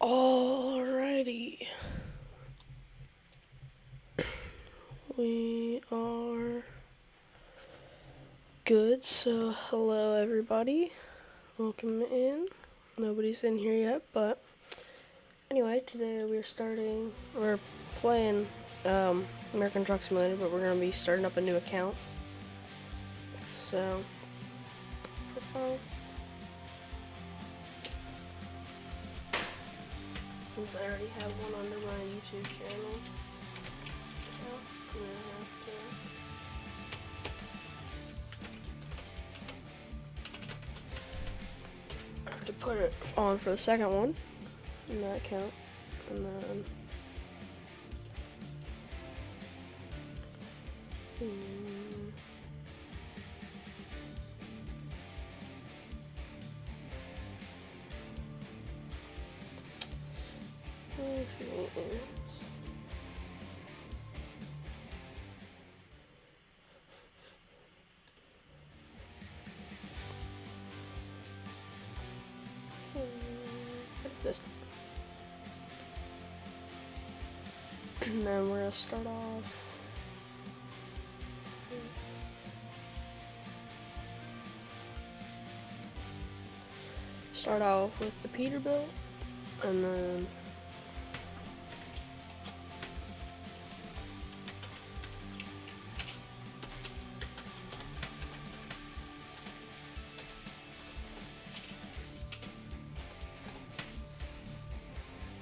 Alrighty. We are good, so hello everybody. Welcome in. Nobody's in here yet, but anyway, today we're playing American Truck Simulator, but we're going to be starting up a new account. So, profile. Since I already have one under my YouTube channel, I'm gonna have to put it on for the second one in that account, and then this. And then we're gonna start off with the Peterbilt, and then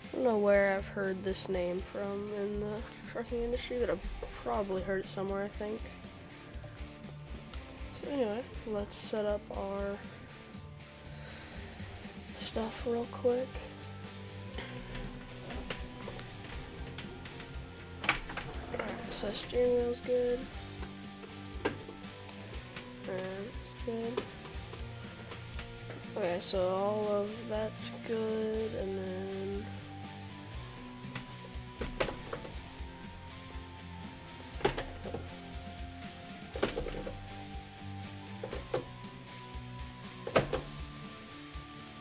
I don't know where I've heard this name from in the trucking industry, but I've probably heard it somewhere, I think. So anyway, let's set up our stuff real quick. Alright, so steering wheel's good. Good. Okay, so all of that's good, and then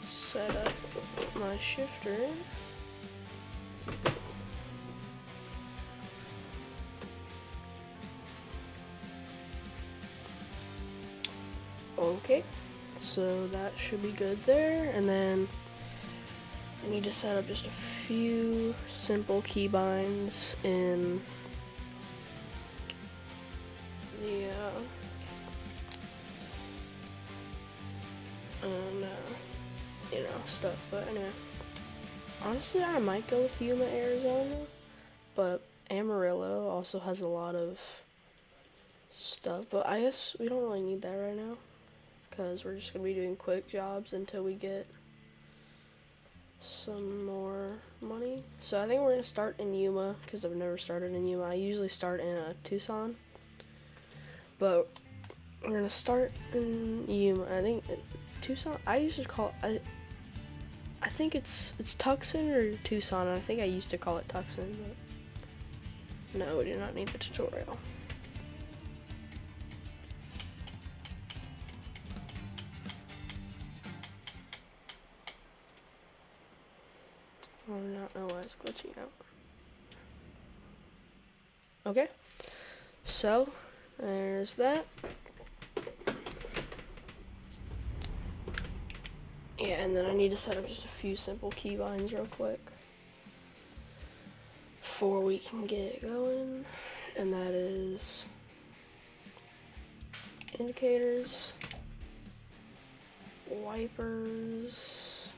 set up my shifter. Okay, so that should be good there, and then I need to set up just a few simple keybinds in the stuff. But anyway, honestly, I might go with Yuma, Arizona, but Amarillo also has a lot of stuff, but I guess we don't really need that right now, because we're just going to be doing quick jobs until we get some more money. So I think we're going to start in Yuma, because I've never started in Yuma. I usually start in a Tucson, but we're going to start in Yuma. I think Tucson, I usually call it, I think it's Tucson or Tucson, and I think I used to call it Tucson, but no, we do not need the tutorial. I do not know why it's glitching out. Okay, so there's that. Yeah, and then I need to set up just a few simple keybinds real quick before we can get going, and that is indicators, wipers.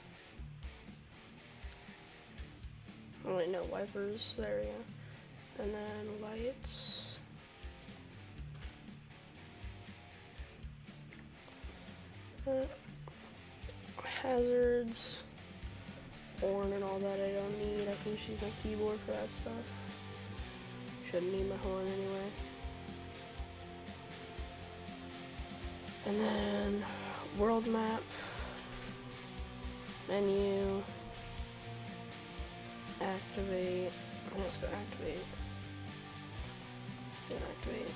Oh wait, no, wipers, there we go. And then lights. Hazards, horn and all that I don't need. I can just use my keyboard for that stuff. Shouldn't need my horn anyway. And then world map, menu, activate. Let's go activate. Deactivate.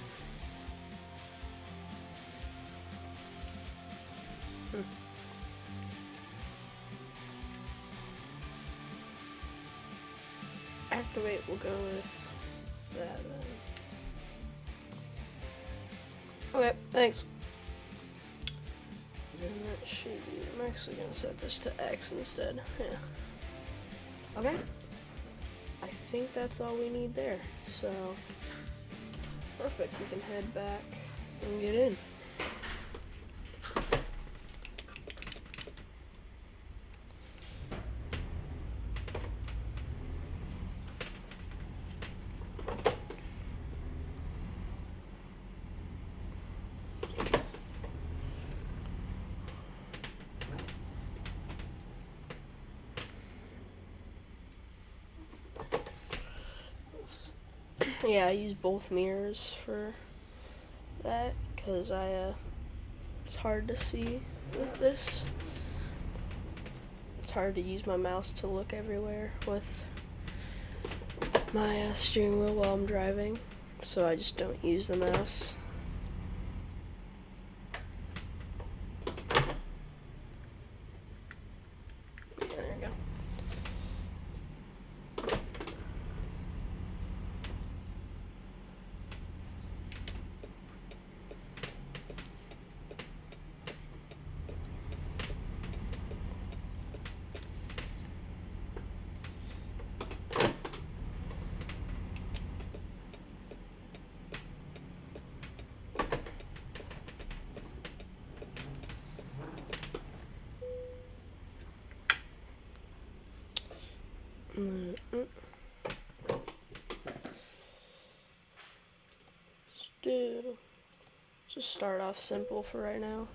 activate, we'll go with that then. Okay, thanks. And that should be, I'm actually gonna set this to X instead. Yeah. Okay. I think that's all we need there. So, perfect. We can head back and get in. Yeah, I use both mirrors for that because it's hard to see with this. It's hard to use my mouse to look everywhere with my steering wheel while I'm driving, so I just don't use the mouse. There we go. Just start off simple for right now.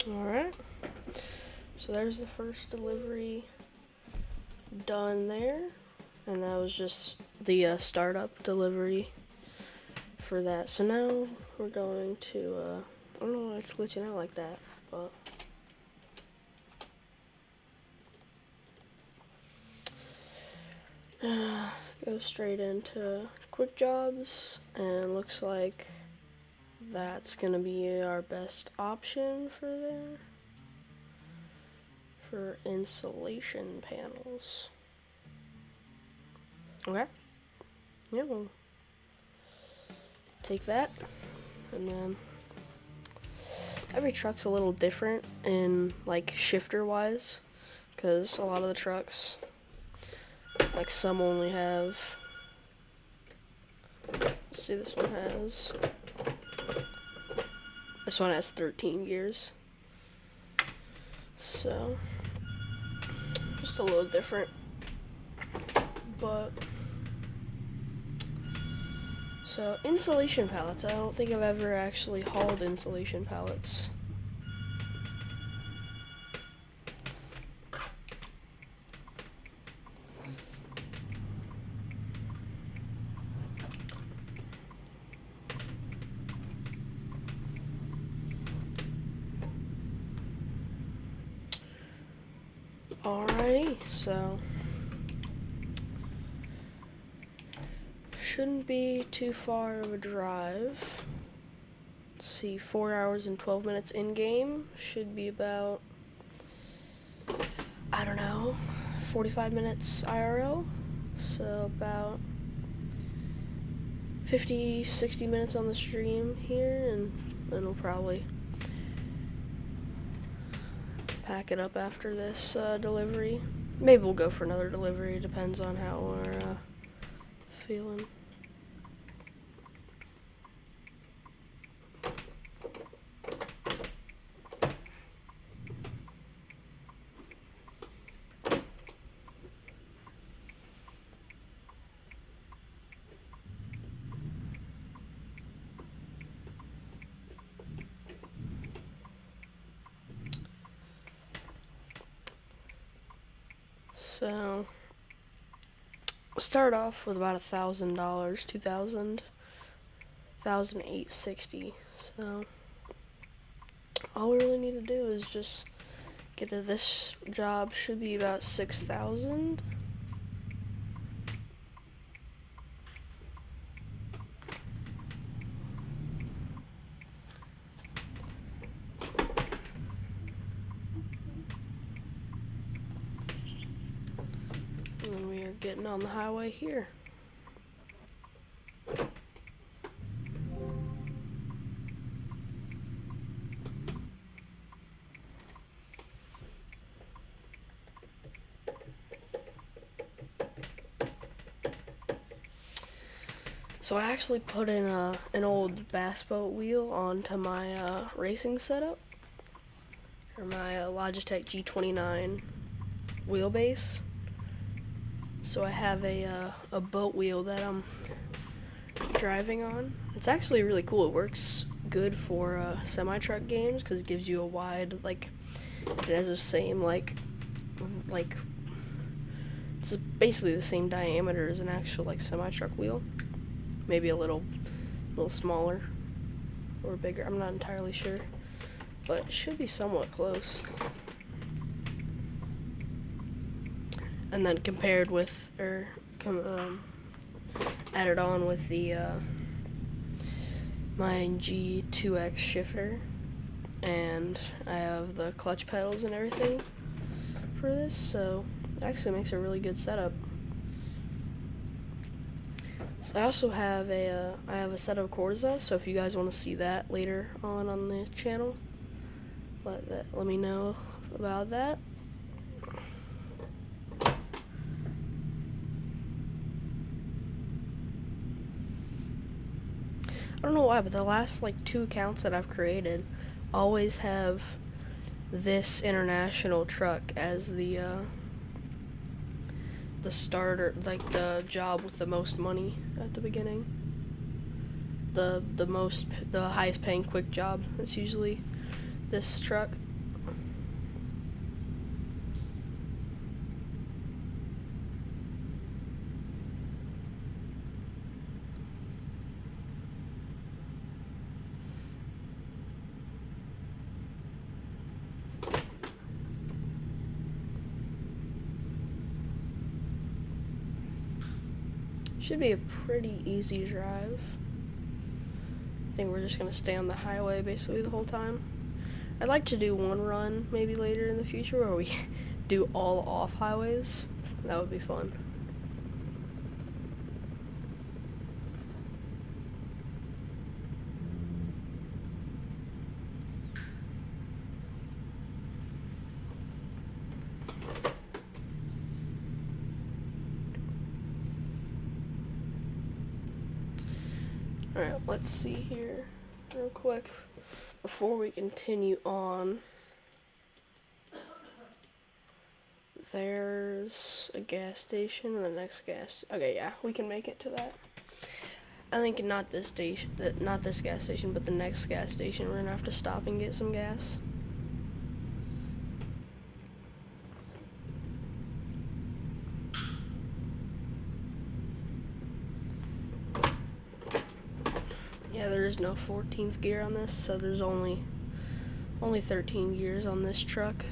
Alright, so there's the first delivery done there, and that was just the startup delivery for that. So now we're going to, I don't know why it's glitching out like that, but go straight into quick jobs, and looks like that's gonna be our best option for there. For insulation panels. Okay. Yeah, we'll take that. And then every truck's a little different in like shifter wise, because a lot of the trucks, like some only have, let's see, this one has 13 gears. So just a little different, but so insulation pallets. I don't think I've ever actually hauled insulation pallets. Alrighty, so shouldn't be too far of a drive. Let's see, 4 hours and 12 minutes in game. Should be about, I don't know, 45 minutes IRL. So about 50, 60 minutes on the stream here, and then we'll probably pack it up after this delivery. Maybe we'll go for another delivery, depends on how we're feeling. So, start off with about $1,000, 2,000, 1,860. So, all we really need to do is just get to this job. Should be about 6,000. And we are getting on the highway here. So I actually put in an old bass boat wheel onto my racing setup, or my Logitech G29 wheelbase. So I have a boat wheel that I'm driving on. It's actually really cool. It works good for semi-truck games because it gives you a wide, like, it has the same like it's basically the same diameter as an actual like semi-truck wheel. Maybe a little smaller or bigger. I'm not entirely sure, but it should be somewhat close. And then compared with, or added on with the my G2X shifter, and I have the clutch pedals and everything for this, so it actually makes a really good setup. So I also have a set of Corza, so if you guys want to see that later on the channel, let me know about that. I don't know why, but the last like 2 accounts that I've created always have this international truck as the starter, like the job with the most money at the beginning. The highest paying quick job. It's usually this truck. Should be a pretty easy drive. I think we're just gonna stay on the highway basically the whole time. I'd like to do one run maybe later in the future where we do all off highways. That would be fun. Alright, let's see here real quick before we continue on. There's a gas station and the next gas. Okay, yeah, we can make it to that. I think not this gas station, but the next gas station. We're gonna have to stop and get some gas. Yeah, there is no 14th gear on this, so there's only 13 gears on this truck.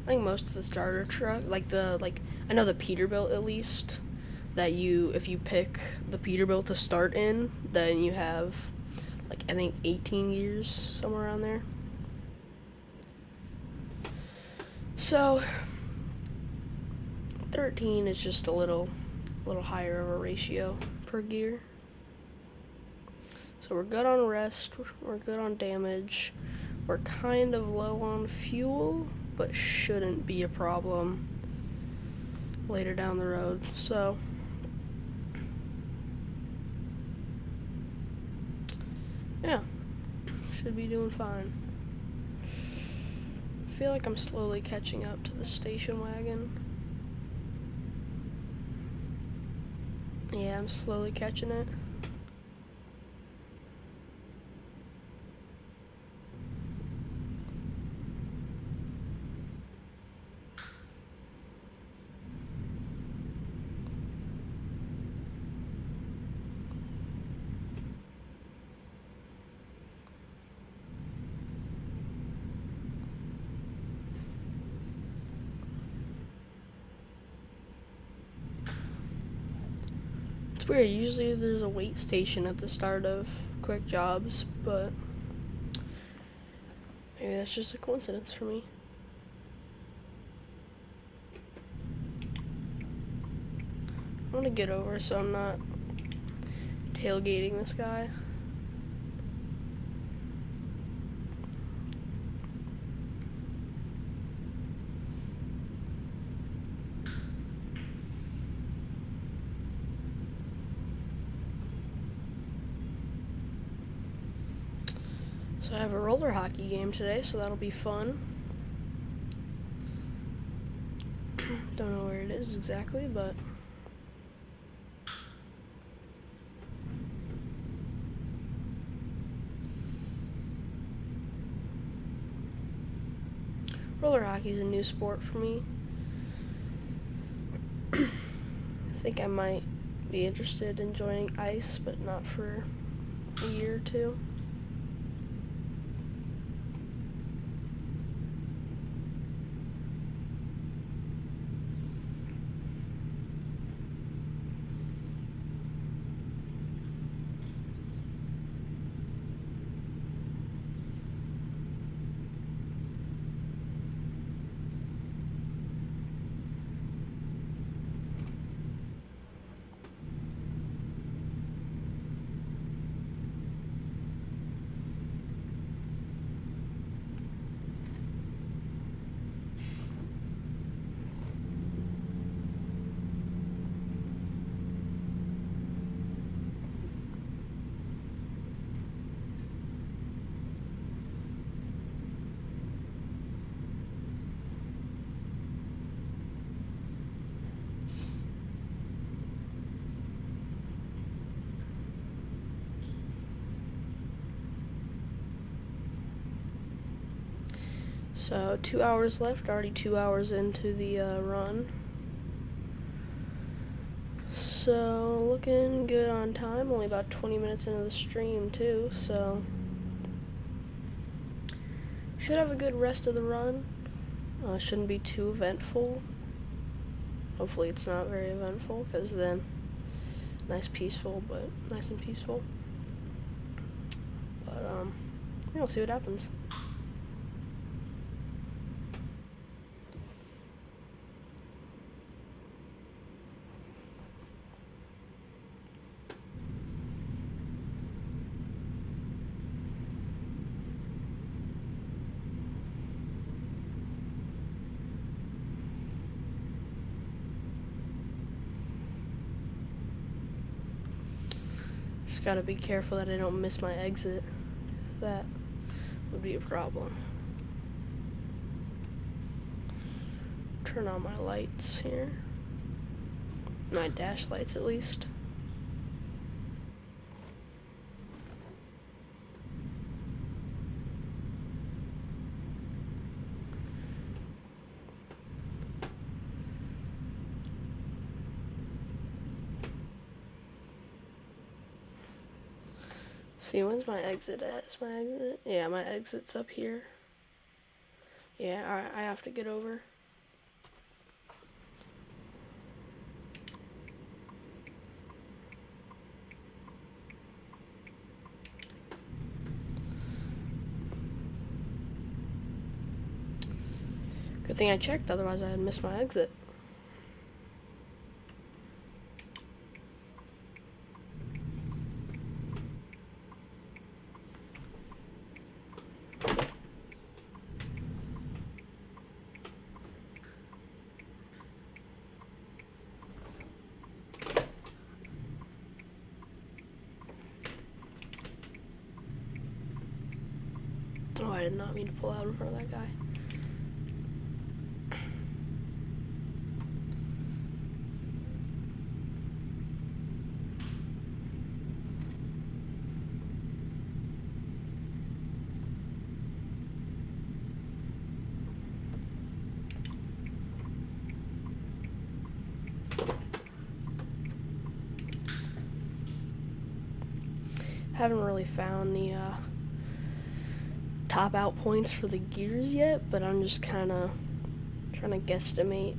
I think most of the starter truck, I know the Peterbilt at least, that if you pick the Peterbilt to start in, then you have, like, I think 18 gears, somewhere around there. So, 13 is just a little higher of a ratio per gear. So we're good on rest, we're good on damage, we're kind of low on fuel, but shouldn't be a problem later down the road. So yeah, should be doing fine. I feel like I'm slowly catching up to the station wagon. Yeah, I'm slowly catching it. It's weird, usually there's a wait station at the start of quick jobs, but maybe that's just a coincidence for me. I want to get over so I'm not tailgating this guy. So I have a roller hockey game today, so that'll be fun. Don't know where it is exactly, but roller hockey is a new sport for me. I think I might be interested in joining ice, but not for a year or two. So 2 hours left, already 2 hours into the run. So looking good on time, only about 20 minutes into the stream too, so should have a good rest of the run. Shouldn't be too eventful. Hopefully it's not very eventful, because then nice and peaceful. But yeah, we'll see what happens. Just gotta be careful that I don't miss my exit. That would be a problem. Turn on my lights here. My dash lights at least. See, when's my exit at? Is my exit? Yeah, my exit's up here. Yeah, I have to get over. Good thing I checked, otherwise I had missed my exit. Oh, I did not mean to pull out in front of that guy. Haven't really found the top out points for the gears yet, but I'm just kind of trying to guesstimate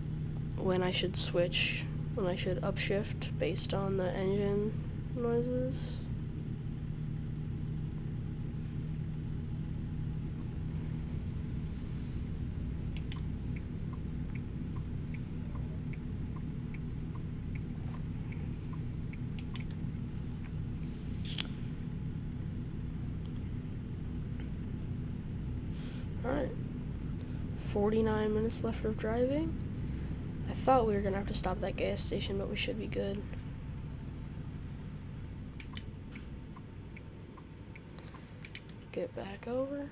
when I should switch when I should upshift based on the engine noises. Alright, 49 minutes left of driving. I thought we were gonna have to stop at that gas station, but we should be good. Get back over.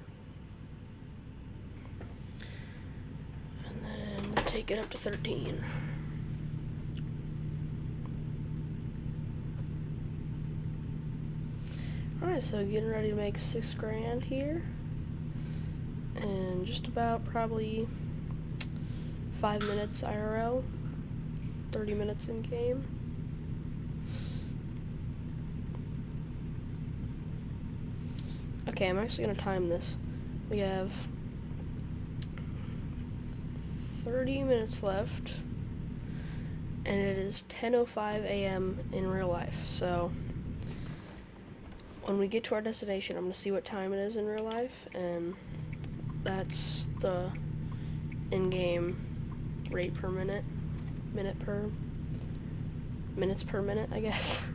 And then take it up to 13. Alright, so getting ready to make $6,000 here. And just about probably 5 minutes IRL, 30 minutes in game. Okay, I'm actually gonna time this. We have 30 minutes left, and it is 10:05 a.m. in real life. So when we get to our destination, I'm gonna see what time it is in real life, and that's the in-game rate per minute, minutes per minute, I guess.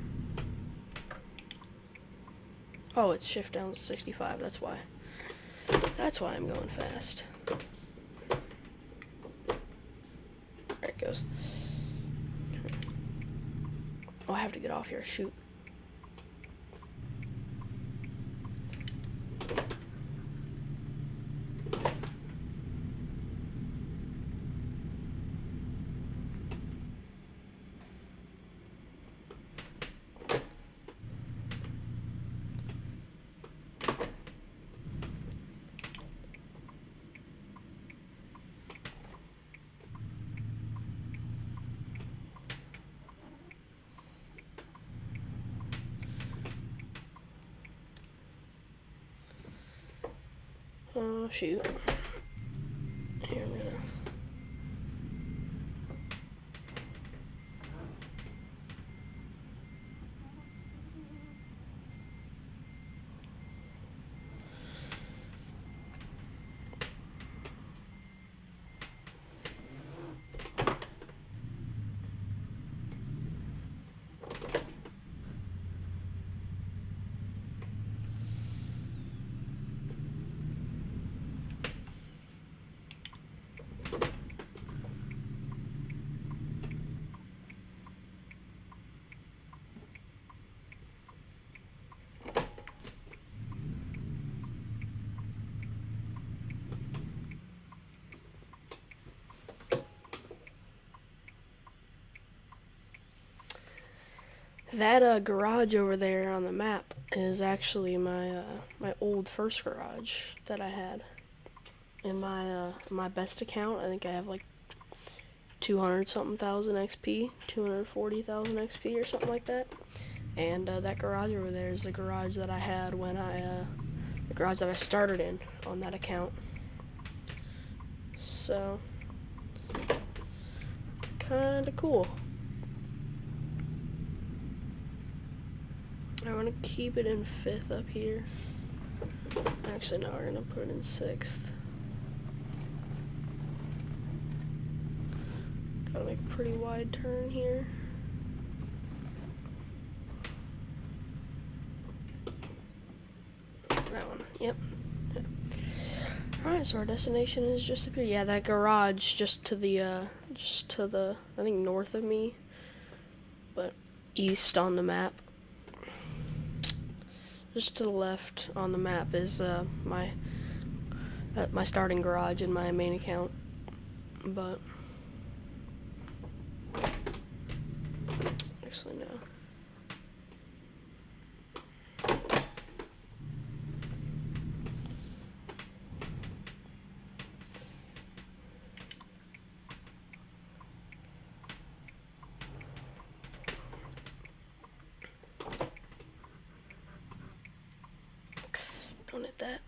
Oh, it's shift down to 65, that's why. That's why I'm going fast. There it goes. Oh, I have to get off here, shoot. Oh, shoot. Here, I'm gonna... That garage over there on the map is actually my my old first garage that I had. In my best account, I think I have like 200 something thousand XP, 240,000 XP or something like that. And that garage over there is the garage that I had when the garage that I started in on that account. So, kinda cool. I want to keep it in 5th up here. Actually, no, we're going to put it in 6th. Gotta make a pretty wide turn here. That one, yep. Alright, so our destination is just up here. Yeah, that garage just to the, I think north of me, but east on the map. Just to the left on the map is my starting garage in my main account, but actually no. Don't hit that.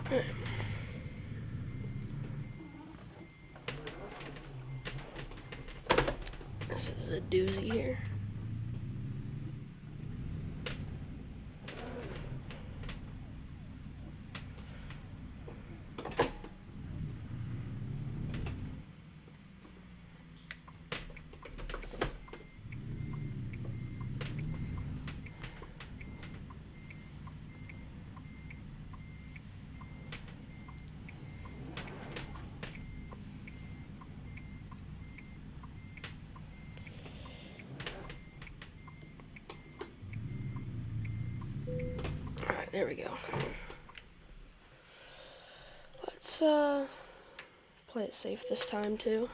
Alright. This is a doozy here. Alright, there we go. Let's play it safe this time too.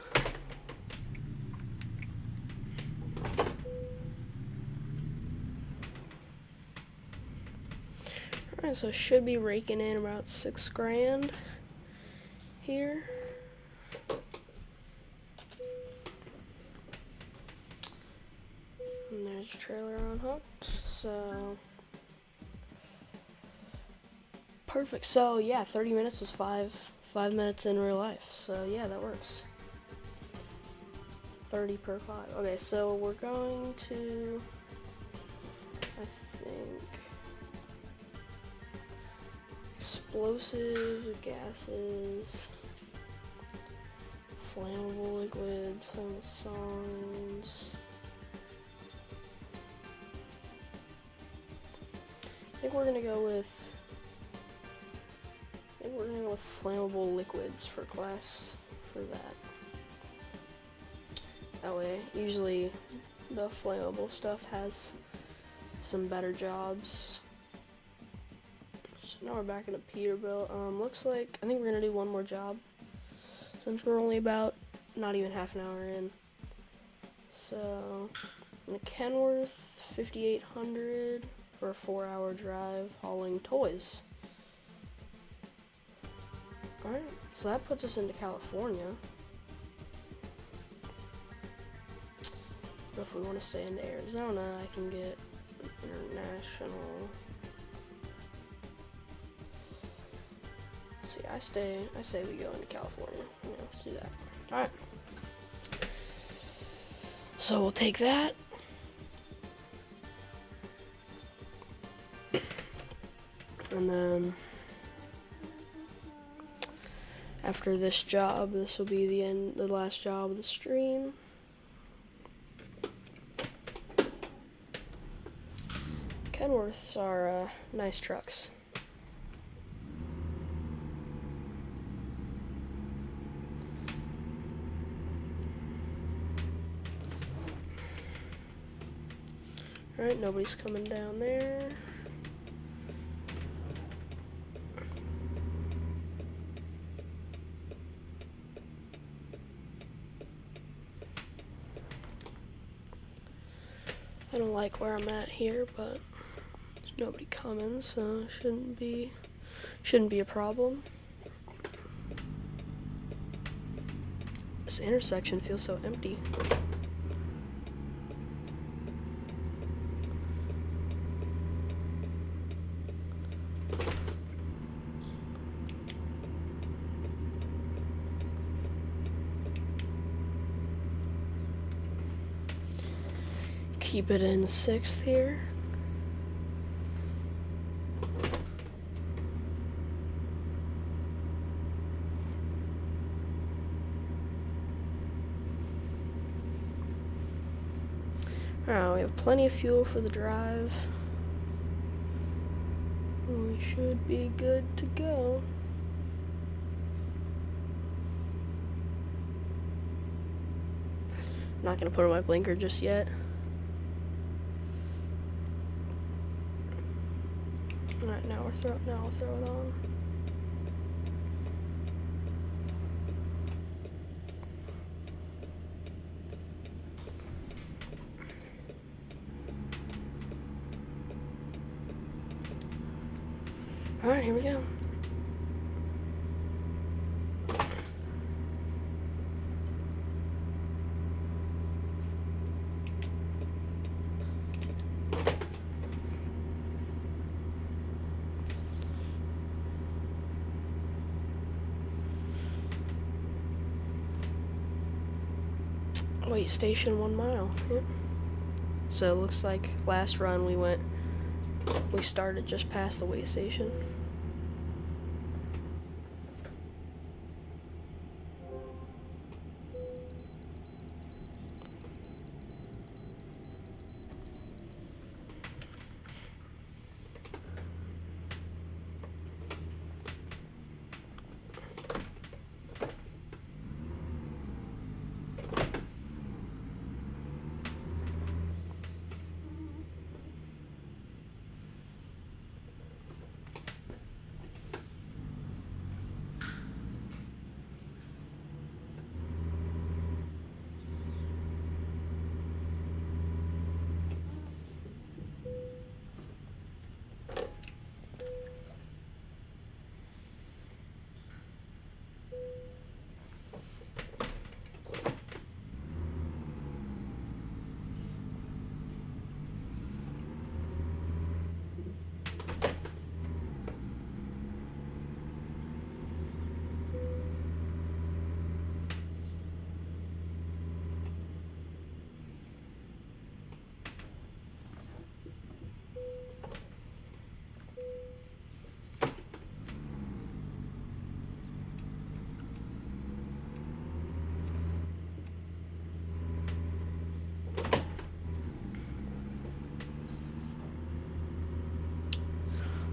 Alright, so should be raking in about $6 grand here. And there's a trailer unhooked, so perfect. So yeah, 30 minutes was five minutes in real life. So yeah, that works. 30 per 5. Okay, so we're going to, I think, explosive gases, flammable liquids, and songs. I think we're gonna go with flammable liquids for class for that. That way, usually the flammable stuff has some better jobs. So now we're back into Peterbilt. Looks like, I think we're gonna do one more job since we're only about not even half an hour in. So, in Kenworth, 5,800 for a 4-hour drive hauling toys. Alright, so that puts us into California. But if we want to stay in Arizona, I can get international. Let's see, I say we go into California. Yeah, let's do that. Alright. So we'll take that. And then after this job, this will be the last job of the stream. Kenworths are nice trucks. Alright, nobody's coming down there. I don't like where I'm at here, but there's nobody coming, so it shouldn't be a problem. This intersection feels so empty. Keep it in 6th here. Alright, we have plenty of fuel for the drive. We should be good to go. Not gonna put on my blinker just yet. Alright, now I'll throw it on. Alright, here we go. Wait, station 1 mile. Yep. So it looks like last run we started just past the way station.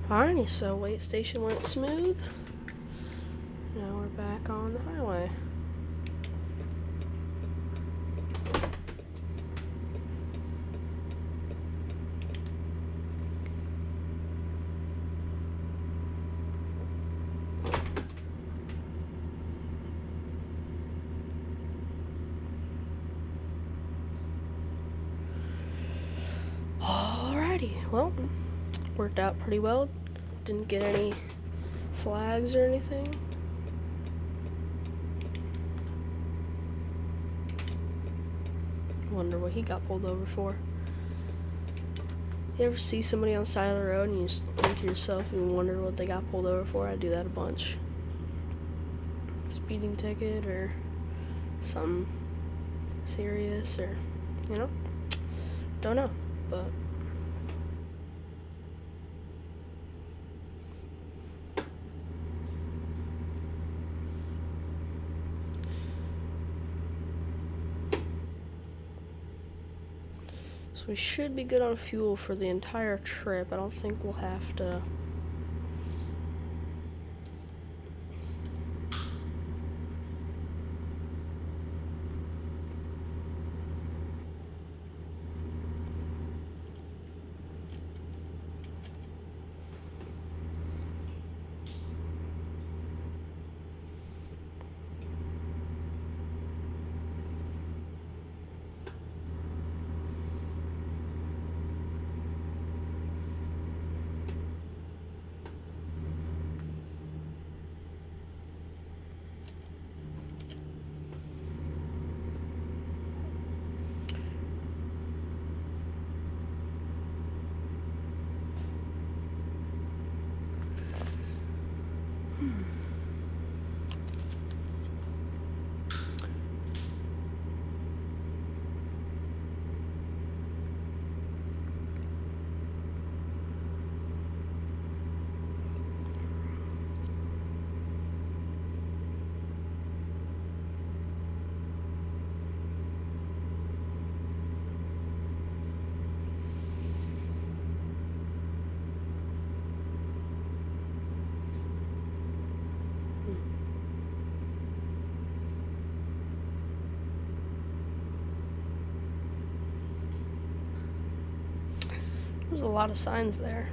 Alrighty, so wait station went smooth. Now we're back on the highway. Alrighty, well, worked out pretty well. Didn't get any flags or anything. Wonder what he got pulled over for. You ever see somebody on the side of the road and you just think to yourself and wonder what they got pulled over for? I do that a bunch. Speeding ticket or something serious, or, you know, don't know, but so we should be good on fuel for the entire trip. I don't think we'll have to there's a lot of signs there.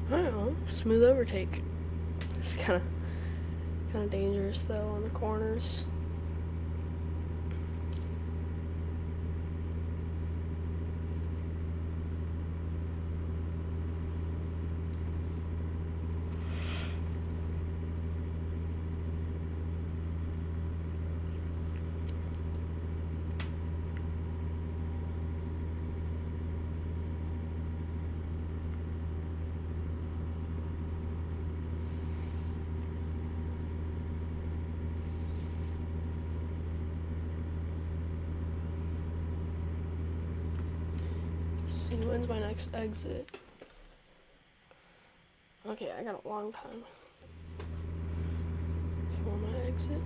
I don't know. Smooth overtake. It's kind of dangerous though on the corners. See, when's my next exit? Okay, I got a long time for my exit.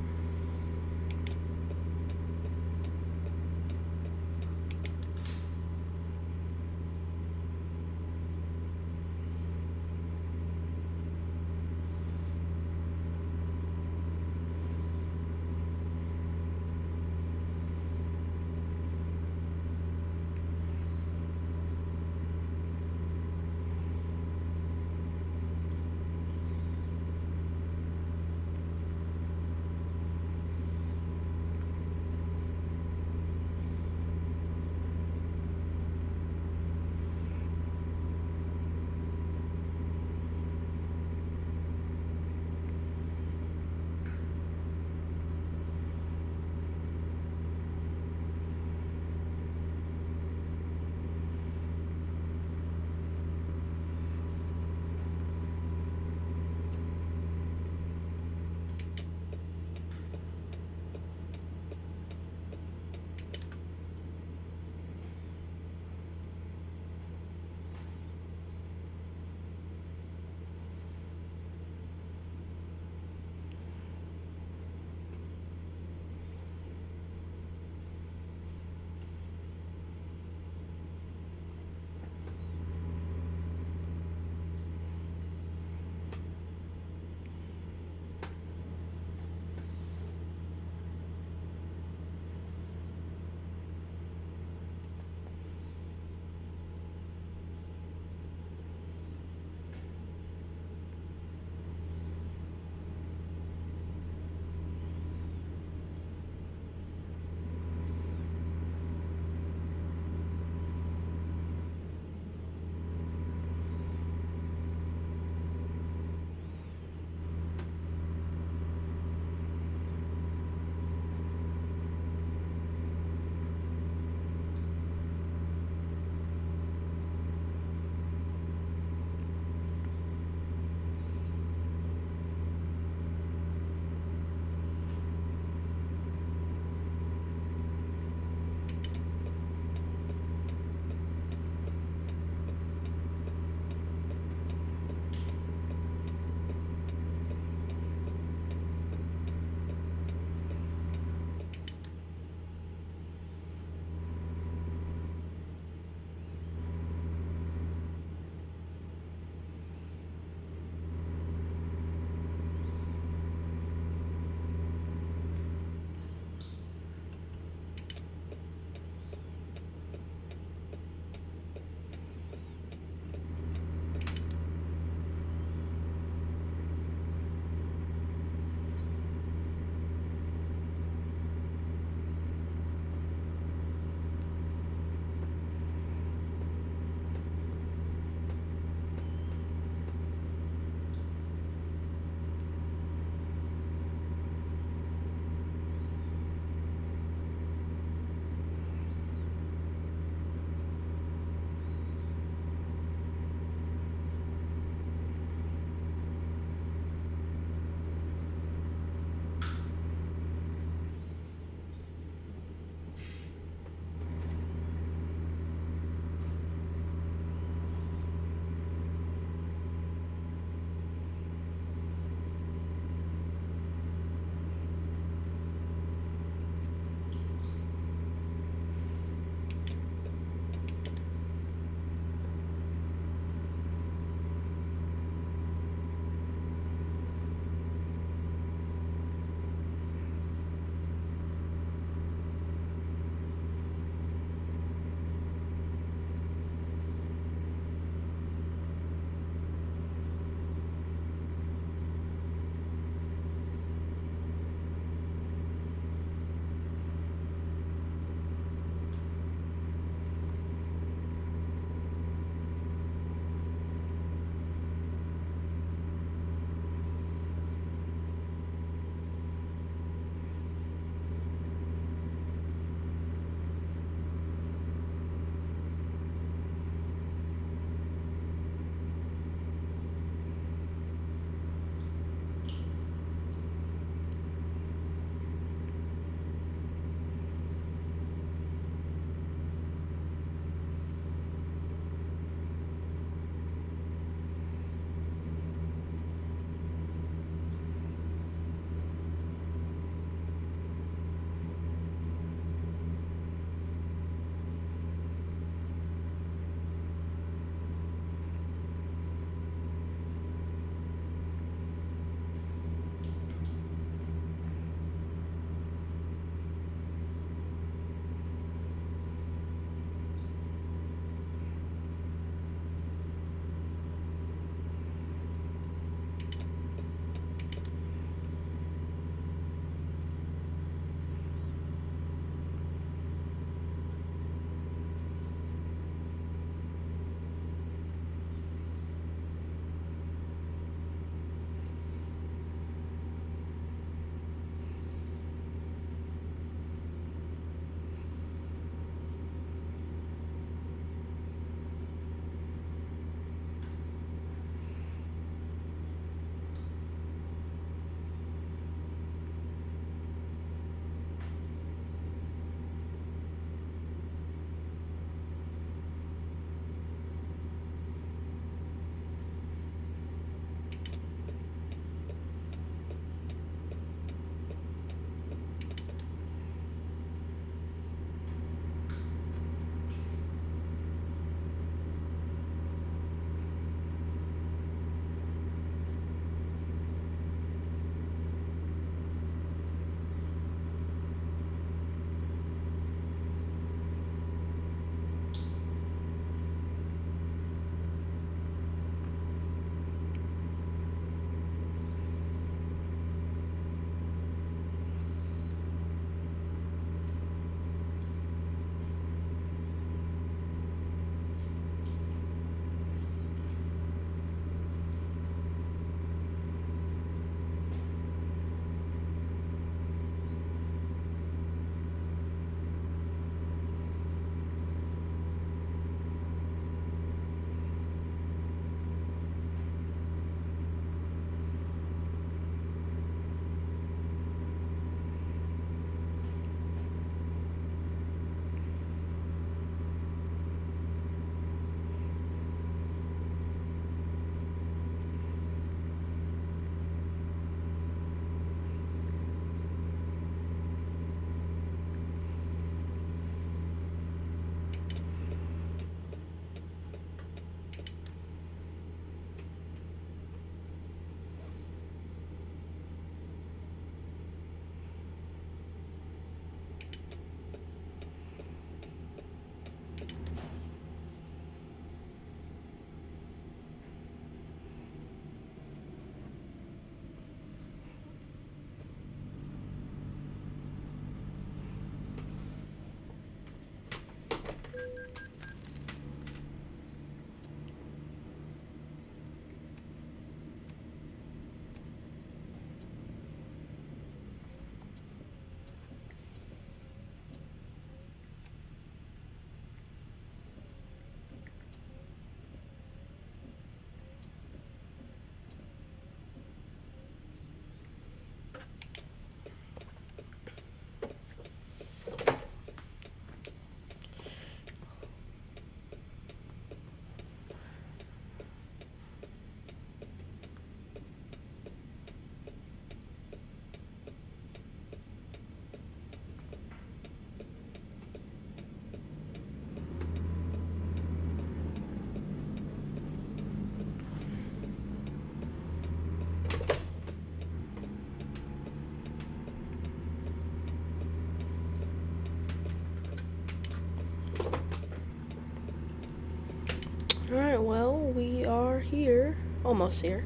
almost here.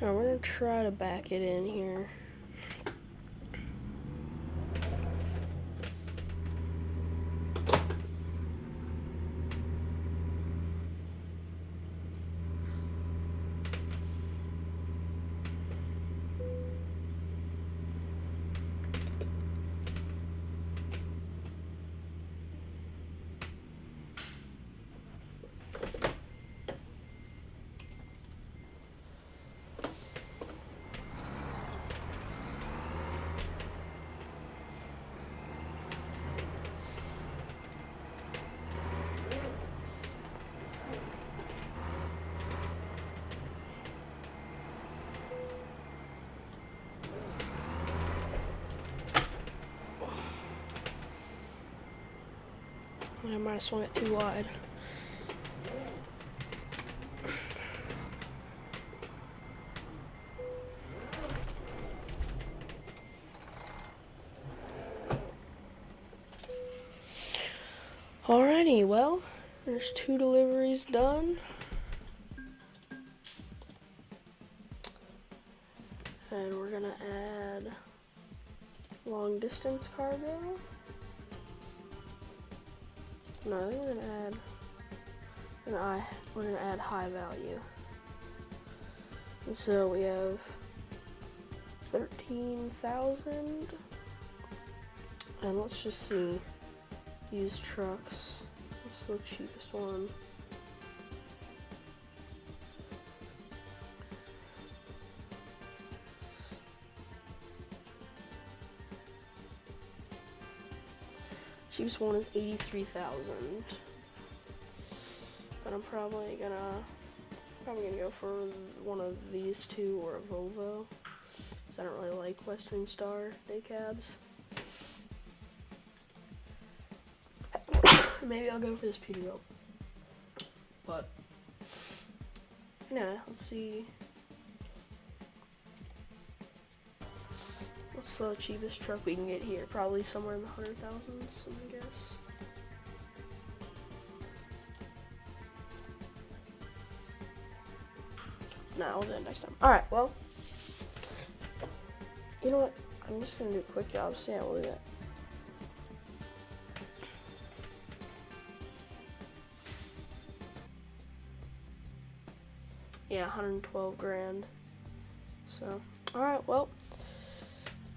Alright, we're gonna try to back it in here. I might have swung it too wide. Alrighty, well, there's 2 deliveries done. And we're gonna add long distance cargo. No, I think we're gonna add high value. And so we have 13,000. And let's just see. Used trucks. What's the cheapest one? Cheapest one is 83,000. But I'm probably gonna go for one of these two or a Volvo, because I don't really like Western Star day cabs. Maybe I'll go for this Peterbilt. But yeah, let's see. What's the cheapest truck we can get here? Probably somewhere in the 100,000s, I guess. No, I'll do it next time. Alright, well. You know what? I'm just gonna do a quick job. So yeah, we'll do that. Yeah, 112 grand. So, alright, well,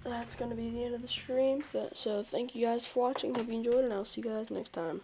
that's going to be the end of the stream. So thank you guys for watching. Hope you enjoyed, and I'll see you guys next time.